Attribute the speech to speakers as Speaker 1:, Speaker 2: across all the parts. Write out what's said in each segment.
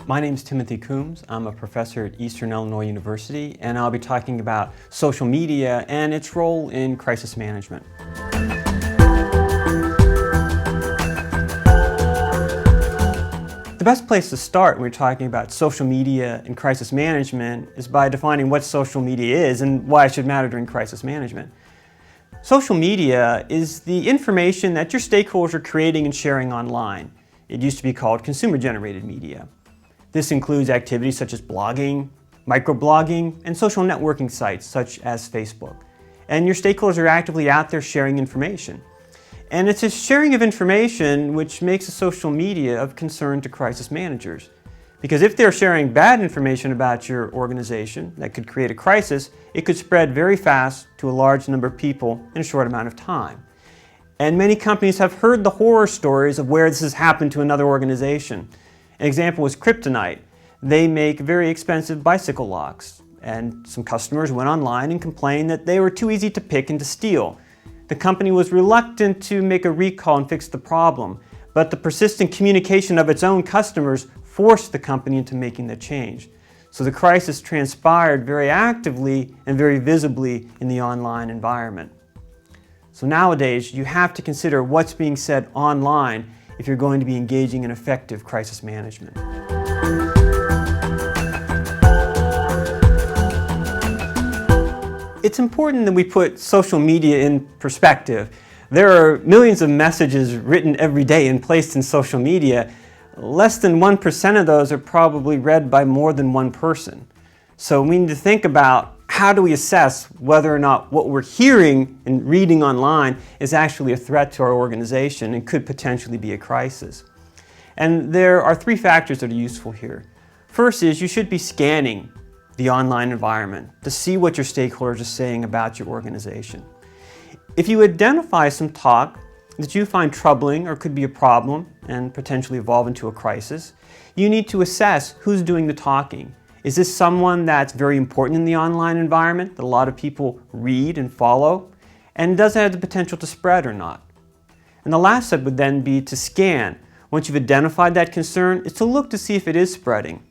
Speaker 1: My name is Timothy Coombs. I'm a professor at Eastern Illinois University, and I'll be talking about social media and its role in crisis management. The best place to start when we're talking about social media and crisis management is by defining what social media is and why it should matter during crisis management. Social media is the information that your stakeholders are creating and sharing online. It used to be called consumer-generated media. This includes activities such as blogging, microblogging, and social networking sites such as Facebook. And your stakeholders are actively out there sharing information. And it's a sharing of information which makes a social media of concern to crisis managers. Because if they're sharing bad information about your organization that could create a crisis, it could spread very fast to a large number of people in a short amount of time. And many companies have heard the horror stories of where this has happened to another organization. An example was Kryptonite. They make very expensive bicycle locks, and some customers went online and complained that they were too easy to pick and to steal. The company was reluctant to make a recall and fix the problem, but the persistent communication of its own customers forced the company into making the change. So the crisis transpired very actively and very visibly in the online environment. So nowadays, you have to consider what's being said online if you're going to be engaging in effective crisis management. It's important that we put social media in perspective. There are millions of messages written every day and placed in social media. Less than 1% of those are probably read by more than one person. So we need to think about how do we assess whether or not what we're hearing and reading online is actually a threat to our organization and could potentially be a crisis. And there are three factors that are useful here. First is you should be scanning the online environment to see what your stakeholders are saying about your organization. If you identify some talk that you find troubling or could be a problem and potentially evolve into a crisis, you need to assess who's doing the talking. Is this someone that's very important in the online environment that a lot of people read and follow? And does it have the potential to spread or not? And the last step would then be to scan. Once you've identified that concern, is to look to see if it is spreading.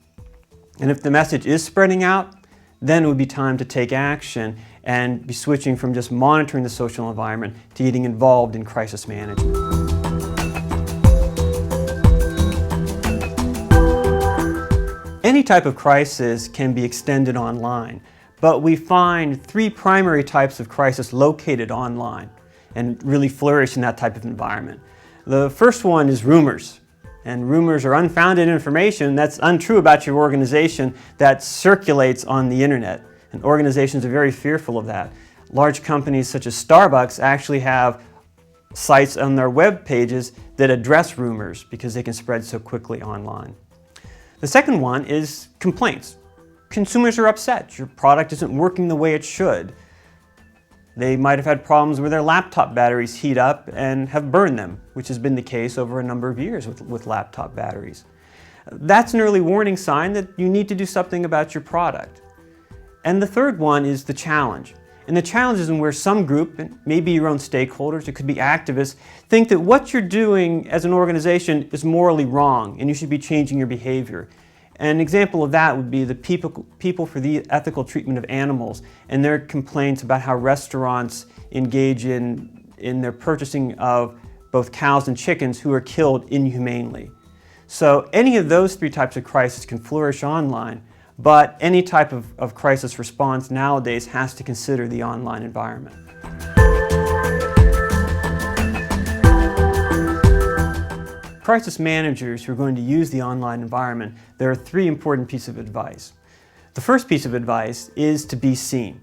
Speaker 1: And if the message is spreading out, then it would be time to take action and be switching from just monitoring the social environment to getting involved in crisis management. Any type of crisis can be extended online, but we find three primary types of crisis located online and really flourish in that type of environment. The first one is rumors. And rumors are unfounded information that's untrue about your organization that circulates on the internet. And organizations are very fearful of that. Large companies such as Starbucks actually have sites on their web pages that address rumors because they can spread so quickly online. The second one is complaints. Consumers are upset. Your product isn't working the way it should. They might have had problems where their laptop batteries heat up and have burned them, which has been the case over a number of years with laptop batteries. That's an early warning sign that you need to do something about your product. And the third one is the challenge. And the challenge is where some group, and maybe your own stakeholders, it could be activists, think that what you're doing as an organization is morally wrong and you should be changing your behavior. An example of that would be the People for the Ethical Treatment of Animals and their complaints about how restaurants engage in their purchasing of both cows and chickens who are killed inhumanely. So any of those three types of crisis can flourish online, but any type of crisis response nowadays has to consider the online environment. Crisis managers who are going to use the online environment, there are three important pieces of advice. The first piece of advice is to be seen.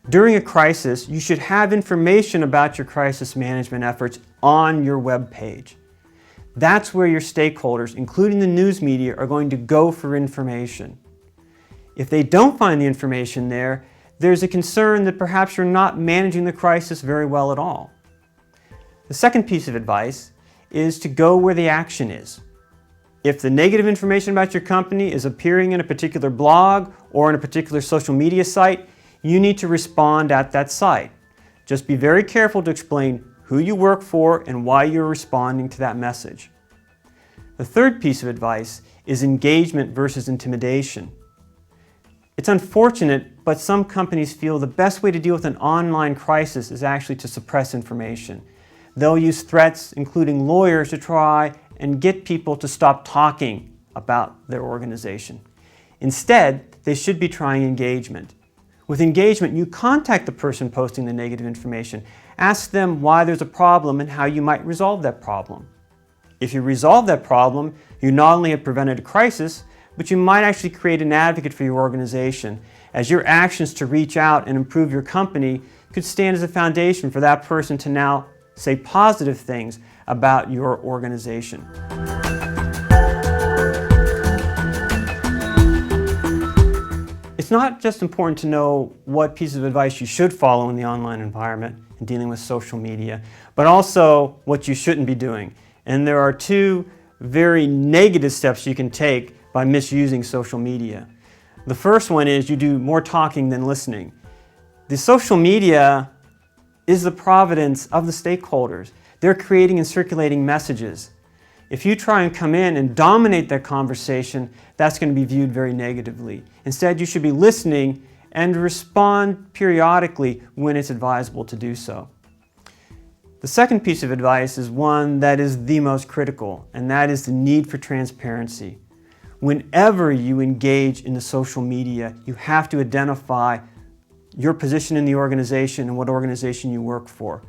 Speaker 1: During a crisis, you should have information about your crisis management efforts on your web page. That's where your stakeholders, including the news media, are going to go for information. If they don't find the information there, there's a concern that perhaps you're not managing the crisis very well at all. The second piece of advice is to go where the action is. If the negative information about your company is appearing in a particular blog or in a particular social media site, you need to respond at that site. Just be very careful to explain who you work for and why you're responding to that message. The third piece of advice is engagement versus intimidation. It's unfortunate, but some companies feel the best way to deal with an online crisis is actually to suppress information. They'll use threats, including lawyers, to try and get people to stop talking about their organization. Instead, they should be trying engagement. With engagement, you contact the person posting the negative information. Ask them why there's a problem and how you might resolve that problem. If you resolve that problem, you not only have prevented a crisis, but you might actually create an advocate for your organization, as your actions to reach out and improve your company could stand as a foundation for that person to now say positive things about your organization. It's not just important to know what piece of advice you should follow in the online environment in dealing with social media, but also what you shouldn't be doing. And there are two very negative steps you can take by misusing social media. The first one is you do more talking than listening. The social media is the providence of the stakeholders. They're creating and circulating messages. If you try and come in and dominate that conversation, that's going to be viewed very negatively. Instead, you should be listening and respond periodically when it's advisable to do so. The second piece of advice is one that is the most critical, and that is the need for transparency. Whenever you engage in the social media, you have to identify your position in the organization and what organization you work for.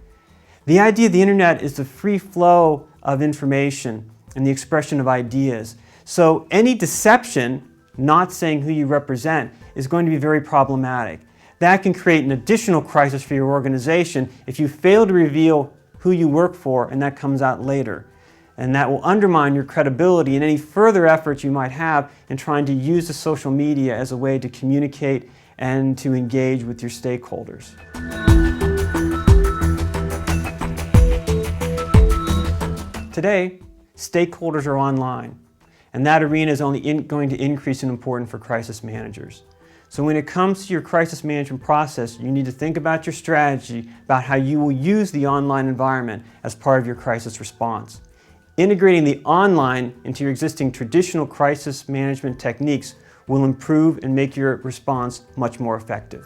Speaker 1: The idea of the internet is the free flow of information and the expression of ideas. So any deception, not saying who you represent, is going to be very problematic. That can create an additional crisis for your organization if you fail to reveal who you work for and that comes out later. And that will undermine your credibility in any further efforts you might have in trying to use the social media as a way to communicate and to engage with your stakeholders. Today, stakeholders are online, and that arena is only going to increase in importance for crisis managers. So when it comes to your crisis management process, you need to think about your strategy, about how you will use the online environment as part of your crisis response. Integrating the online into your existing traditional crisis management techniques will improve and make your response much more effective.